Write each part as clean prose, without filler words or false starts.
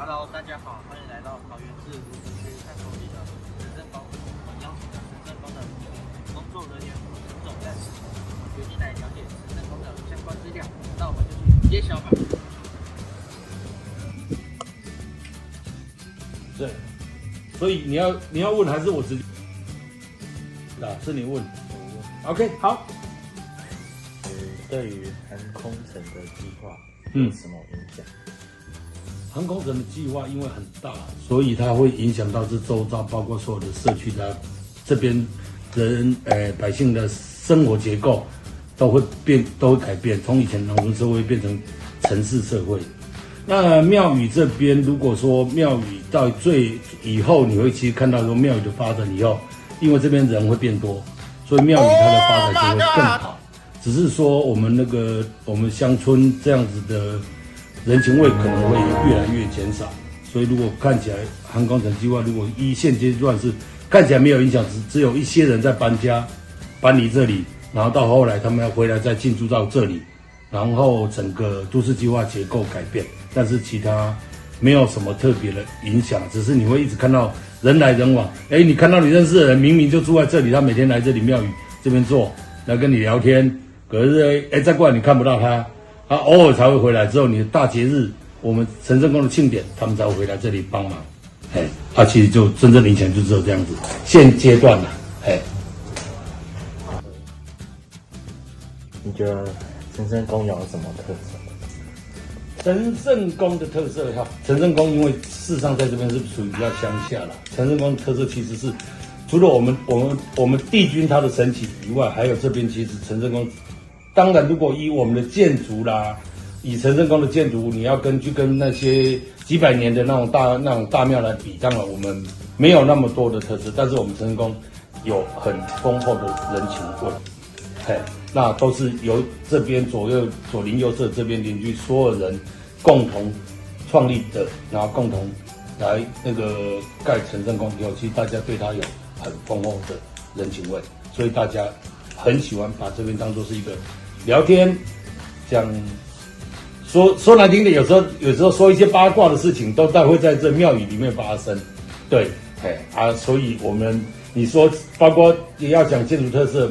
Hello，大家好，欢迎来到桃园市芦竹区探索里的城镇宫。我邀请了城镇宫的工作人员陈总在此，我决定来了解城镇宫的相关资料。那我们就去揭晓吧。对，所以你要问还是我直接？是你问。OK， 好。对于航空城的计划有什么影响？航空城的计划因为很大，所以它会影响到这周遭，包括所有的社区的这边人百姓的生活结构都会改变，从以前农村社会变成城市社会。那庙宇这边，如果说庙宇到最以后，你会其实看到说庙宇的发展以后，因为这边人会变多，所以庙宇它的发展就会更好。只是说我们乡村这样子的人情味可能会越来越减少，所以如果看起来航空城计划如果现阶段是看起来没有影响，只有一些人在搬离这里，然后到后来他们要回来再进驻到这里，然后整个都市计划结构改变，但是其他没有什么特别的影响，只是你会一直看到人来人往。你看到你认识的人明明就住在这里，他每天来这里庙宇这边坐，来跟你聊天，可是再过来你看不到他。他偶尔才会回来，之后你的大节日，我们城镇宫的庆典，他们才会回来这里帮忙。其实就真正的影响就只有这样子，现阶段啦。你觉得城镇宫有什么特色？城镇宫的特色哈，城镇宫因为事实上在这边是属于比较乡下啦。城镇宫的特色其实是除了我们帝君它的神奇以外，还有这边其实城镇宫。当然，如果以我们的建筑啦，以城镇宫的建筑，你要跟那些几百年的那种大庙来比，当然我们没有那么多的特色，但是我们城镇宫有很丰厚的人情味，那都是由这边左邻右舍这边邻居所有人共同创立的，然后共同来盖城镇宫以后，其实大家对它有很丰厚的人情味，所以大家很喜欢把这边当作是一个聊天，讲说难听的，有时候说一些八卦的事情，都会在这庙宇里面发生。对，所以你说包括也要讲建筑特色，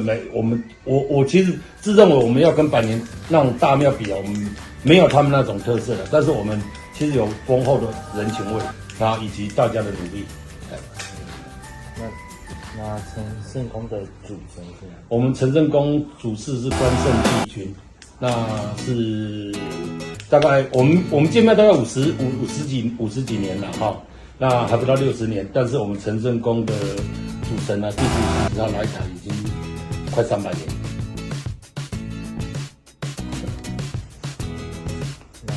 我其实自认为我们要跟百年那种大庙比啊，我们没有他们那种特色的，但是我们其实有丰厚的人情味，然后以及大家的努力。那城镇宫的主神是哪？我们城镇宫主祀是关圣帝君，那是大概我们建庙大概50几年了哈，那还不到60年，但是我们城镇宫的主神帝君实际上来讲已经快300年。那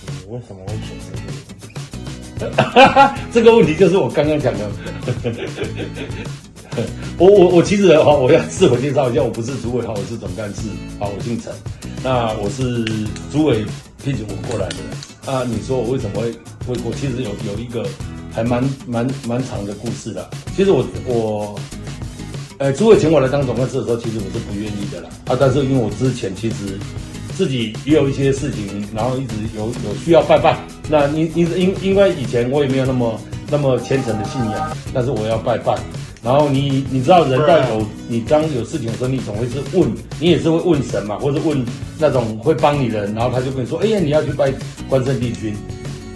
你为什么会选择这个？这个问题就是我刚刚讲的。我其实我要自我介绍一下，我不是主委我是总干事我姓陈。那我是主委聘请我过来的。你说我为什么会我其实有一个还蛮长的故事的。其实我主委请我来当总干事的时候，其实我是不愿意的啦。但是因为我之前其实自己也有一些事情，然后一直有需要拜拜。那因为以前我也没有那么虔诚的信仰，但是我要拜拜。然后你知道人在你当有事情的时候，你总会是你也是会问神嘛，或者问那种会帮你的人，然后他就跟你说，你要去拜关圣帝君。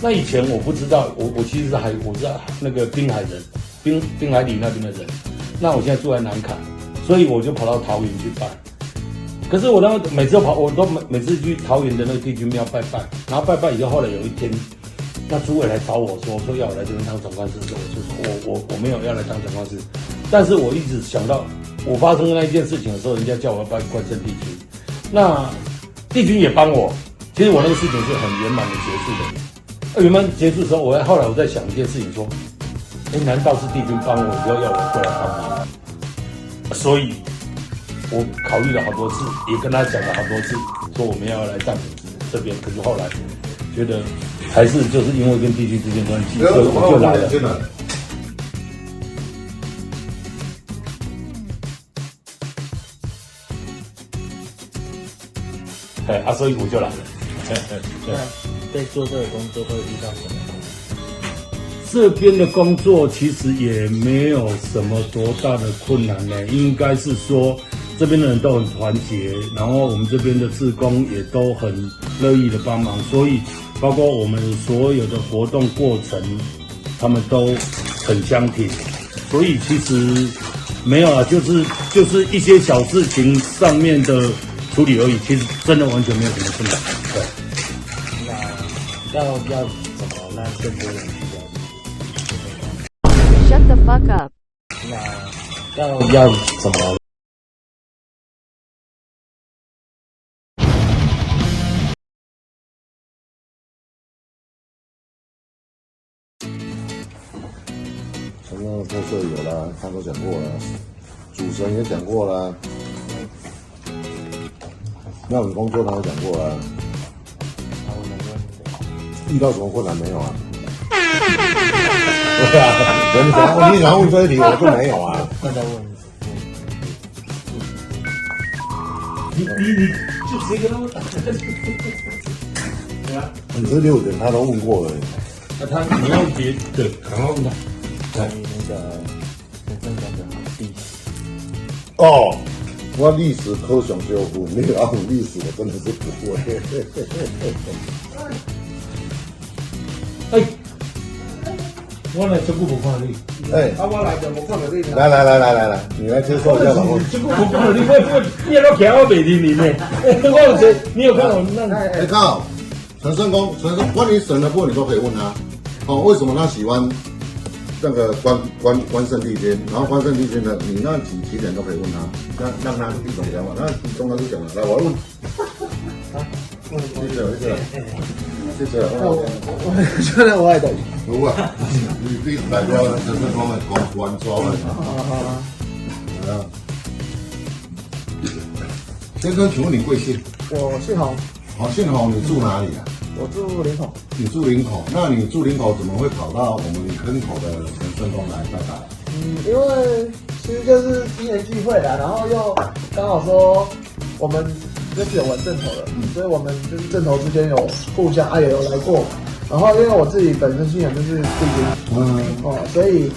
那以前我不知道，我其实我是那个滨海人，滨海里那边的人。那我现在住在南坎，所以我就跑到桃园去拜。可是我每次每次去桃园的那个帝君庙拜拜，然后拜拜以后，后来有一天。那主委来找我说要我来这边当总干事的时候，我就说我没有要来当总干事，但是我一直想到我发生那一件事情的时候，人家叫我要拜关圣帝君，那帝君也帮我，其实我那个事情是很圆满的结束的。圆满结束的时候，后来我在想一件事情说，难道是帝君帮我以后要我过来帮忙？所以我考虑了好多次，也跟他讲了好多次，说我们要来站这边，可是后来觉得。还是就是因为跟地区之间关系，所以我就来了。所以我就来了。在做这个工作会遇到什么困难？这边的工作其实也没有什么多大的困难呢，应该是说这边的人都很团结，然后我们这边的志工也都很乐意的帮忙，所以包括我们所有的活动过程，他们都很相挺，所以其实没有啊，就是一些小事情上面的处理而已，其实真的完全没有什么困难。对。那要怎么让更多人去了解？ Shut the fuck up. 那要怎么？承认特色有啦，他都讲过了，主持人也讲过了，庙宇工作他都讲过了，遇到什么困难没有啊？对啊，你想问这一题，我就没有啊。那再问你就直接跟他们打。对啊，你这6点他都问过了。那你要别的，赶快问他。关于那个人生中的历史。哦，我历史科上修复，那个历史我真的是不会。哎，我来这个不看你。哎，我来的，我看到你。来，你来接受一下吧。这个不看你，你也要看我北京里面。我有谁？你有看我那？哎，靠，陈胜公，关于神的部分你都可以问他。哦，为什么他喜欢那个关圣帝君？然后关圣帝君的，你那几点都可以问他，让他一种想法。那其中他就讲了，来，我问。谢谢。我觉得我爱的。如果你代表陈胜公的关抓了。先生，请问你贵姓？我姓洪，好，姓洪，你住哪里啊？我住林口。你住林口，那你住林口怎么会跑到我们坑口的陈胜公来拜拜？因为其实就是因缘聚会啦，然后又刚好说我们就是有玩正头的，所以我们就是正头之间有互相也有来过。然后因为我自己本身信仰就是帝君，所以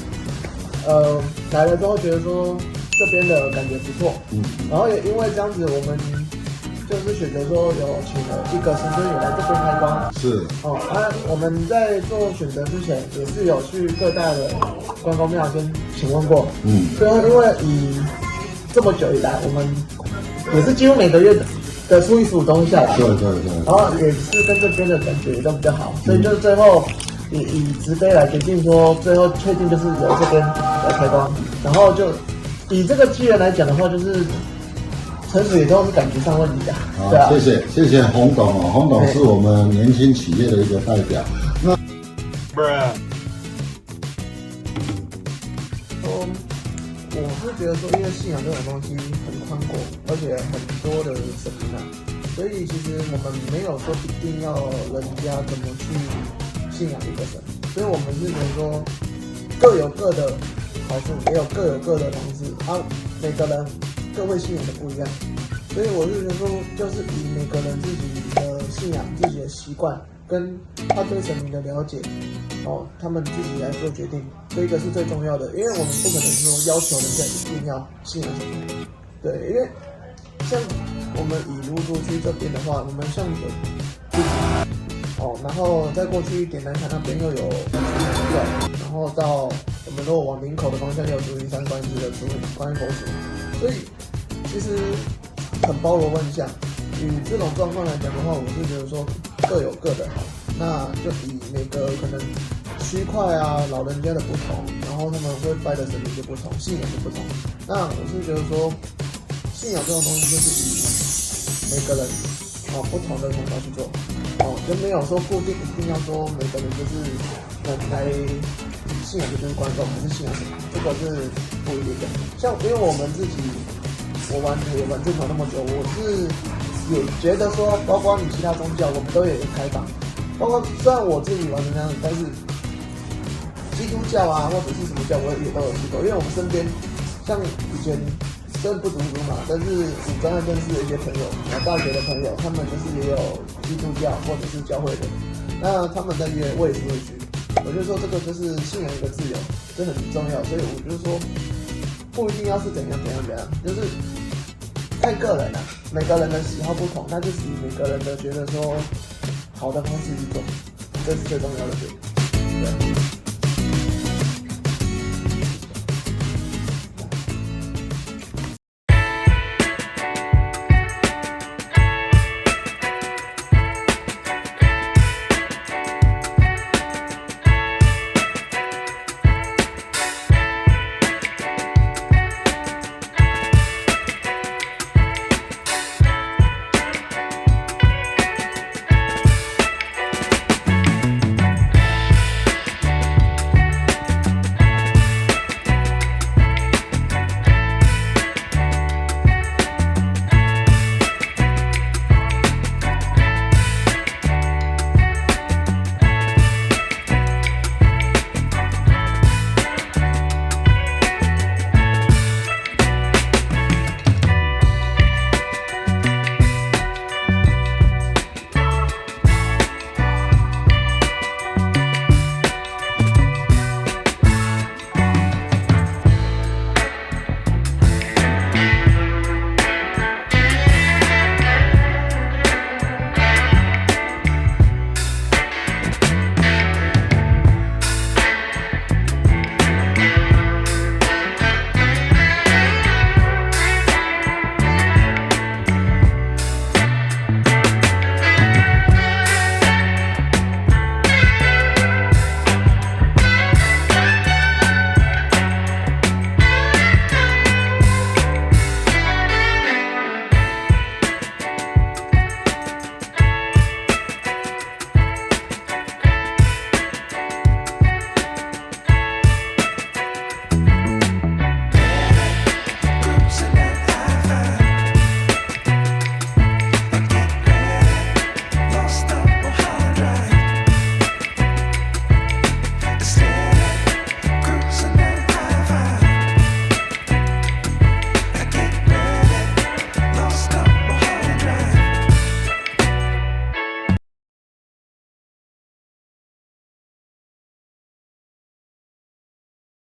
来了之后觉得说这边的感觉不错，然后也因为这样子我们就是选择说有请了一个神尊也来这边开光，是我们在做选择之前也是有去各大的关公庙先请问过，所以因为以这么久以来，我们也是几乎每个月的初一15都会下来，对，然后也是跟这边的感觉也都比较好，所以就是最后以慈悲来决定说，最后确定就是由这边来开光，然后就以这个机缘来讲的话，就是纯属也都是感觉上问题的。好，对啊，谢谢洪董哦，洪董是我们年轻企业的一个代表。那，我是觉得说，因为信仰这种东西很宽广，而且很多的神明啊，所以其实我们没有说一定要人家怎么去信仰一个神，所以我们是觉得说各有各的好处，也有各有各的方式啊，每个人各会信仰的不一样，所以我是觉得说，就是以每个人自己的信仰、自己的习惯跟他对神明的了解，他们自己来做决定，这个是最重要的，因为我们不可能说要求人家一定要信仰什么，对，因为像我们以芦竹区这边的话，我们像有自己然后再过去一点南坎那边又有庙，然后到我们如果往林口的方向又有竹林山观音的观音佛祖，所以其实很包罗万象。以这种状况来讲的话，我是觉得说各有各的好，那就以每个可能区块啊、老人家的不同，然后他们会拜的神明就不同，信仰就不同。那我是觉得说，信仰这种东西就是以每个人不同的想法去做，就没有说固定一定要说每个人就是来信仰就是观众还是信仰什么，这个是不一定的。像因为我们自己，我玩正统那么久，我是也觉得说，包括你其他宗教，我们都有开放。包括虽然我自己玩的那样子，但是基督教啊，或者是什么教，我也都有去过。因为我们身边，像以前虽然不读书嘛，但是武装认识的一些朋友，大学的朋友，他们就是也有基督教或者是教会的。那他们在约，我也是会去。我就说这个就是信仰一个自由，这很重要，所以我就说不一定要是怎样，就是看个人啊，每个人的喜好不同，那就是以每个人的觉得说好的方式去做，这是最重要的点。对。